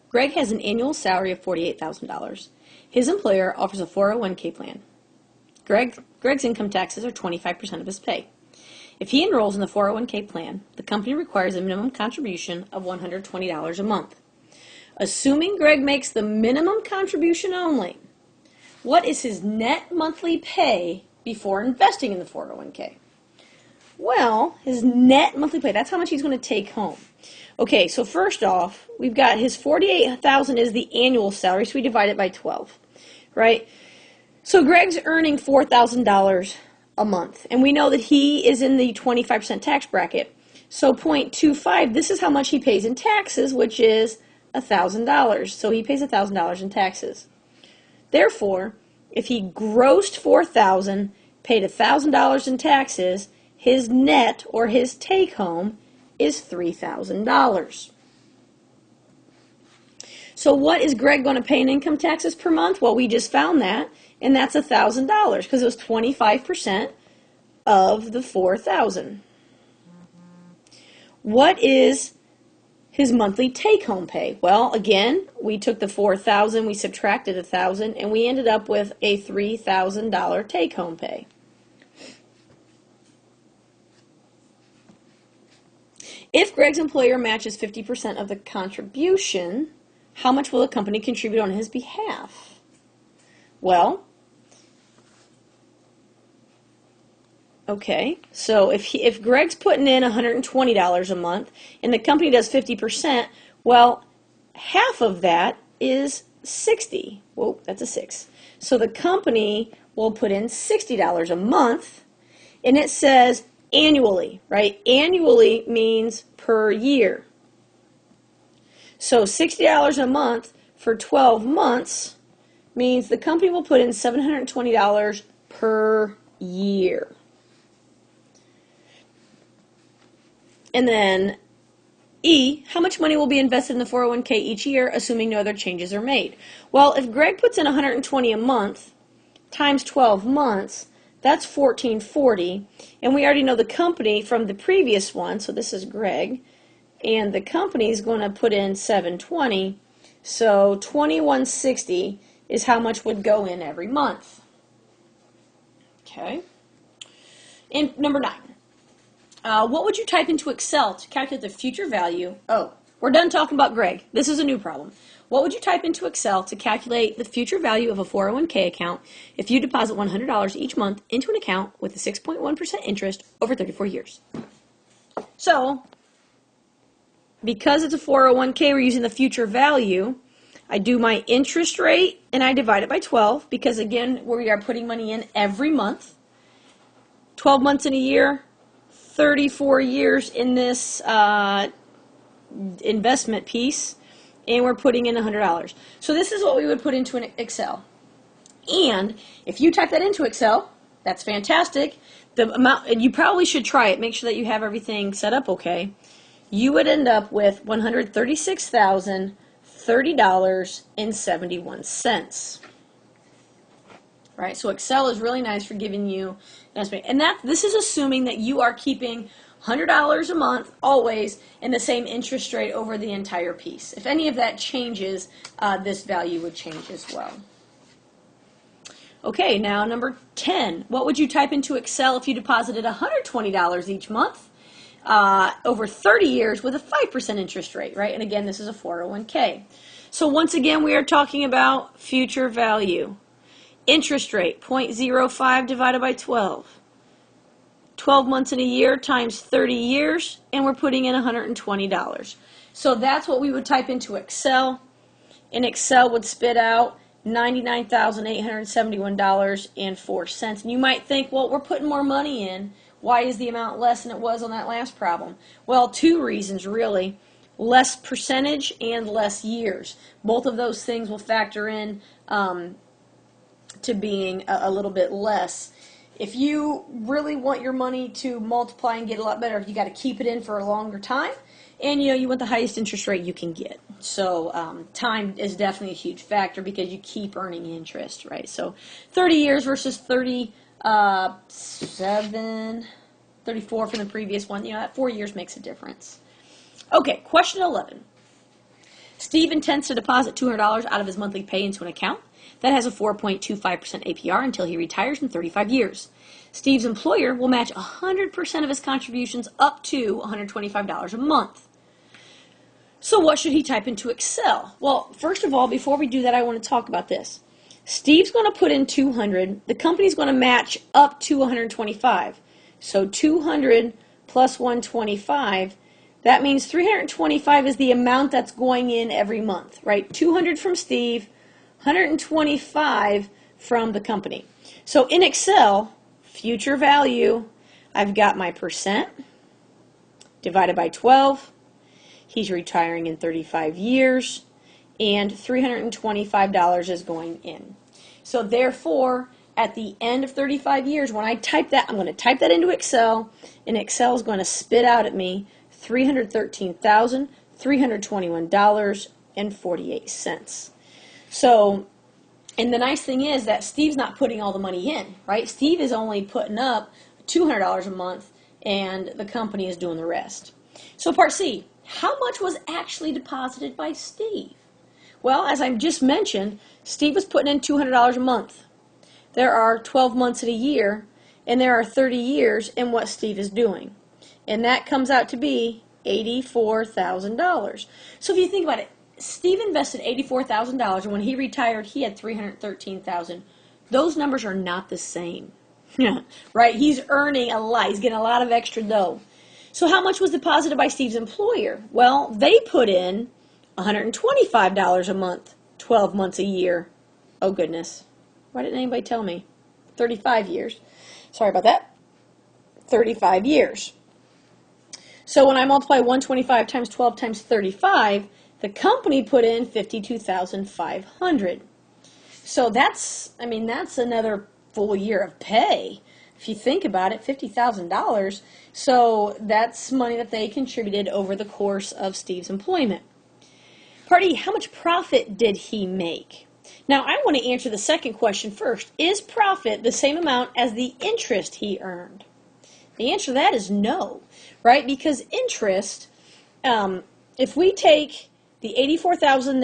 Greg has an annual salary of $48,000. His employer offers a 401k plan. Greg's income taxes are 25% of his pay. If he enrolls in the 401k plan, the company requires a minimum contribution of $120 a month. Assuming Greg makes the minimum contribution only, what is his net monthly pay before investing in the 401k? Well, his net monthly pay, that's how much he's going to take home. Okay, so first off, we've got his $48,000 is the annual salary, so we divide it by 12, right? So Greg's earning $4,000 a month, and we know that he is in the 25% tax bracket. So 0.25, this is how much he pays in taxes, which is $1,000. So he pays $1,000 in taxes. Therefore, if he grossed $4,000, paid $1,000 in taxes, his net, or his take-home, is $3,000. So what is Greg going to pay in income taxes per month? Well, we just found that, and that's $1,000 because it was 25% of the $4,000. What is his monthly take-home pay? Well, again, we took the $4,000, we subtracted $1,000, and we ended up with a $3,000 take-home pay. If Greg's employer matches 50% of the contribution, how much will the company contribute on his behalf? Well, okay, so if Greg's putting in $120 a month and the company does 50%, well, half of that is 60. Whoa, that's a 6. So the company will put in $60 a month, and it says annually, right? Annually means per year. So $60 a month for 12 months means the company will put in $720 per year. And then E, how much money will be invested in the 401k each year, assuming no other changes are made? Well, if Greg puts in $120 a month times 12 months, that's $1,440, and we already know the company from the previous one, so this is Greg, and the company is going to put in $720, so $2,160 is how much would go in every month. Okay. And number 9. What would you type into Excel to calculate the future value? Oh, we're done talking about Greg. This is a new problem. What would you type into Excel to calculate the future value of a 401k account if you deposit $100 each month into an account with a 6.1% interest over 34 years? So, because it's a 401k, we're using the future value. I do my interest rate and I divide it by 12 because, again, we are putting money in every month. 12 months in a year, 34 years in this investment piece, and we're putting in $100. So this is what we would put into an Excel. And if you type that into Excel, that's fantastic. The amount, and you probably should try it. Make sure that you have everything set up okay. You would end up with $136,030.71. Right? So Excel is really nice for giving you an estimate. And this is assuming that you are keeping $100 a month always in the same interest rate over the entire piece. If any of that changes, this value would change as well. Okay, now number 10. What would you type into Excel if you deposited $120 each month over 30 years with a 5% interest rate, right? And again, this is a 401k. So once again, we are talking about future value. Interest rate, 0.05 divided by 12. 12 months in a year times 30 years, and we're putting in $120. So that's what we would type into Excel, and Excel would spit out $99,871.04. And you might think, well, we're putting more money in. Why is the amount less than it was on that last problem? Well, 2 reasons, really. Less percentage and less years. Both of those things will factor in to being a little bit less. If you really want your money to multiply and get a lot better, you got to keep it in for a longer time, and you want the highest interest rate you can get. So time is definitely a huge factor because you keep earning interest, right? So 30 years versus 34 from the previous one. That 4 years makes a difference. Okay, question 11. Steve intends to deposit $200 out of his monthly pay into an account that has a 4.25% APR until he retires in 35 years. Steve's employer will match 100% of his contributions up to $125 a month. So what should he type into Excel? Well, first of all, before we do that, I want to talk about this. Steve's going to put in 200. The company's going to match up to 125. So 200 plus 125, that means 325 is the amount that's going in every month, right? 200 from Steve, 125 from the company. So in Excel, future value, I've got my percent divided by 12. He's retiring in 35 years, and $325 is going in. So therefore, at the end of 35 years, when I type that, I'm going to type that into Excel, and Excel is going to spit out at me $313,321.48. So, and the nice thing is that Steve's not putting all the money in, right? Steve is only putting up $200 a month, and the company is doing the rest. So part C, how much was actually deposited by Steve? Well, as I just mentioned, Steve was putting in $200 a month. There are 12 months in a year, and there are 30 years in what Steve is doing. And that comes out to be $84,000. So if you think about it, Steve invested $84,000, and when he retired, he had $313,000. Those numbers are not the same, right? He's earning a lot. He's getting a lot of extra dough. So how much was deposited by Steve's employer? Well, they put in $125 a month, 12 months a year. Oh, goodness. Why didn't anybody tell me? 35 years. Sorry about that. 35 years. So when I multiply 125 times 12 times 35, the company put in $52,500. So that's another full year of pay. If you think about it, $50,000. So that's money that they contributed over the course of Steve's employment. Part E, how much profit did he make? Now, I want to answer the second question first. Is profit the same amount as the interest he earned? The answer to that is no, right? Because interest, if we take the $84,000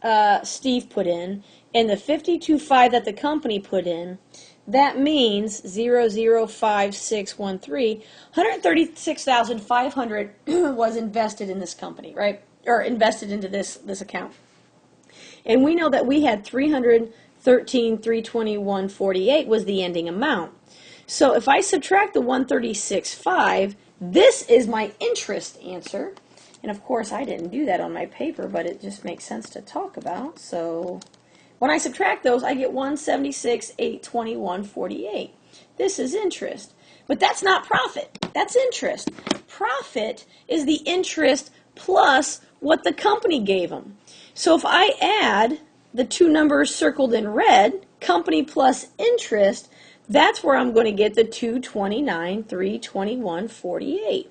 that Steve put in and the $52,500 that the company put in, that means 005613, $136,500 was invested in this company, right? Or invested into this account. And we know that we had $313,321.48 was the ending amount. So if I subtract the $136,500, this is my interest answer. And of course, I didn't do that on my paper, but it just makes sense to talk about. So when I subtract those, I get $176,821.48. This is interest. But that's not profit. That's interest. Profit is the interest plus what the company gave them. So if I add the two numbers circled in red, company plus interest, that's where I'm going to get the $229,321.48.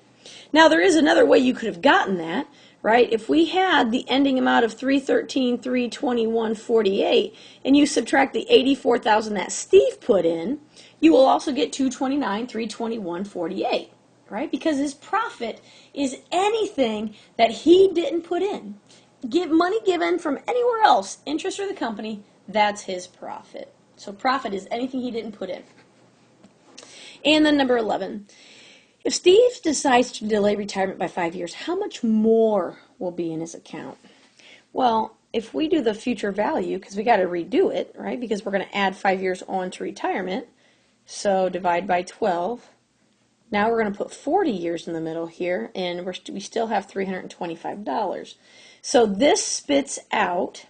Now there is another way you could have gotten that, right? If we had the ending amount of $313,321.48 and you subtract the $84,000 that Steve put in, you will also get $229,321.48, right? Because his profit is anything that he didn't put in. Money given from anywhere else, interest or the company, that's his profit. So profit is anything he didn't put in. And then number 11. If Steve decides to delay retirement by 5 years, how much more will be in his account? Well, if we do the future value, because we got to redo it, right? Because we're going to add 5 years on to retirement. So divide by 12. Now we're going to put 40 years in the middle here, and we still have $325. So this spits out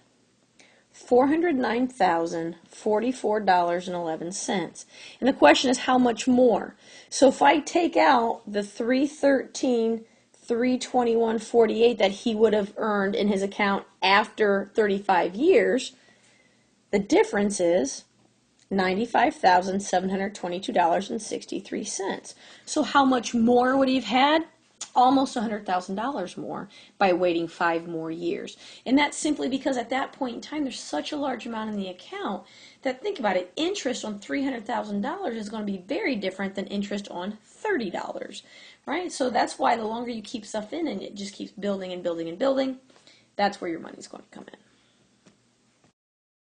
$409,044.11. And the question is how much more? So if I take out the $313,321.48 that he would have earned in his account after 35 years, the difference is $95,722.63. So how much more would he have had? Almost $100,000 more by waiting 5 more years. And that's simply because at that point in time, there's such a large amount in the account that, think about it, interest on $300,000 is going to be very different than interest on $30, right? So that's why the longer you keep stuff in and it just keeps building and building and building, That's where your money's going to come in.